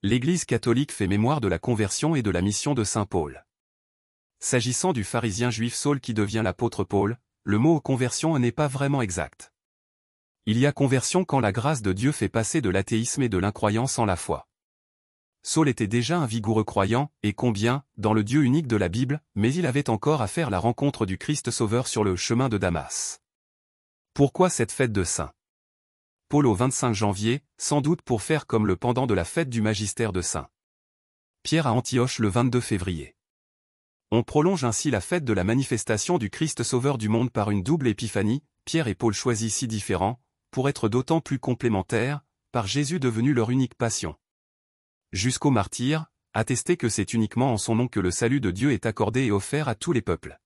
L'Église catholique fait mémoire de la conversion et de la mission de saint Paul. S'agissant du pharisien juif Saul qui devient l'apôtre Paul, le mot conversion n'est pas vraiment exact. Il y a conversion quand la grâce de Dieu fait passer de l'athéisme et de l'incroyance en la foi. Saul était déjà un vigoureux croyant, et combien, dans le Dieu unique de la Bible, mais il avait encore à faire la rencontre du Christ Sauveur sur le chemin de Damas. Pourquoi cette fête de Saint Paul au 25 janvier, sans doute pour faire comme le pendant de la fête du magistère de Saint Pierre à Antioche le 22 février. On prolonge ainsi la fête de la manifestation du Christ Sauveur du monde par une double épiphanie, Pierre et Paul choisis si différents, pour être d'autant plus complémentaires, par Jésus devenu leur unique passion. Jusqu'au martyr, attestez que c'est uniquement en son nom que le salut de Dieu est accordé et offert à tous les peuples.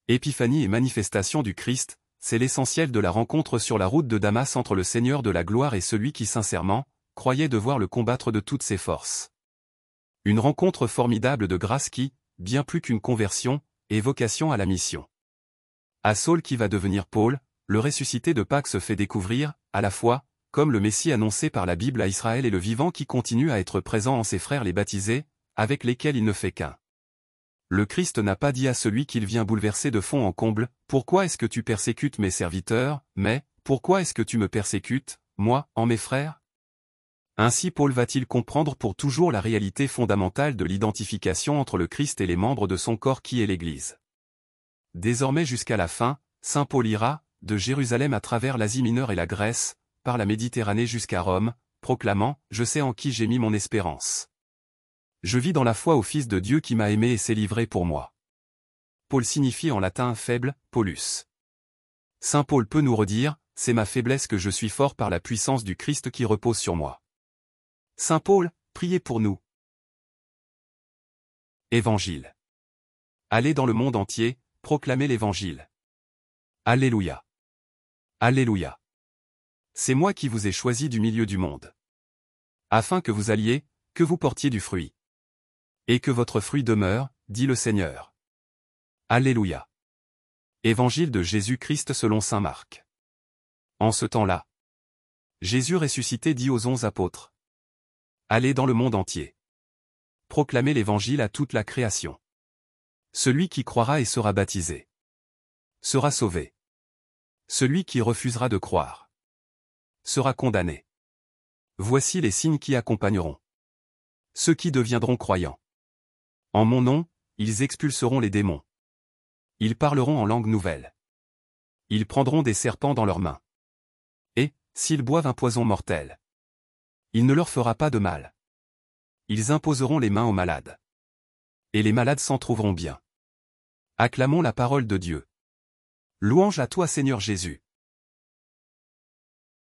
Épiphanie et manifestation du Christ, c'est l'essentiel de la rencontre sur la route de Damas entre le Seigneur de la gloire et celui qui sincèrement, croyait devoir le combattre de toutes ses forces. Une rencontre formidable de grâce qui, bien plus qu'une conversion, est vocation à la mission. À Saul qui va devenir Paul, le ressuscité de Pâques se fait découvrir, à la fois, comme le Messie annoncé par la Bible à Israël et le vivant qui continue à être présent en ses frères les baptisés, avec lesquels il ne fait qu'un. Le Christ n'a pas dit à celui qu'il vient bouleverser de fond en comble, « Pourquoi est-ce que tu persécutes mes serviteurs ?» mais « Pourquoi est-ce que tu me persécutes, moi, en mes frères ?» Ainsi Paul va-t-il comprendre pour toujours la réalité fondamentale de l'identification entre le Christ et les membres de son corps qui est l'Église. Désormais jusqu'à la fin, saint Paul ira, de Jérusalem à travers l'Asie mineure et la Grèce, par la Méditerranée jusqu'à Rome, proclamant « Je sais en qui j'ai mis mon espérance. Je vis dans la foi au Fils de Dieu qui m'a aimé et s'est livré pour moi. » Paul signifie en latin faible, Paulus. Saint Paul peut nous redire « C'est ma faiblesse que je suis fort par la puissance du Christ qui repose sur moi. » Saint Paul, priez pour nous. Évangile. Allez dans le monde entier, proclamez l'Évangile. Alléluia. Alléluia. C'est moi qui vous ai choisi du milieu du monde. Afin que vous alliez, que vous portiez du fruit. Et que votre fruit demeure, dit le Seigneur. Alléluia. Évangile de Jésus-Christ selon saint Marc. En ce temps-là, Jésus ressuscité dit aux 11 apôtres. Allez dans le monde entier. Proclamez l'Évangile à toute la création. Celui qui croira et sera baptisé sera sauvé. Celui qui refusera de croire sera condamné. Voici les signes qui accompagneront ceux qui deviendront croyants. En mon nom, ils expulseront les démons. Ils parleront en langue nouvelle. Ils prendront des serpents dans leurs mains. Et, s'ils boivent un poison mortel, il ne leur fera pas de mal. Ils imposeront les mains aux malades. Et les malades s'en trouveront bien. Acclamons la parole de Dieu. Louange à toi Seigneur Jésus.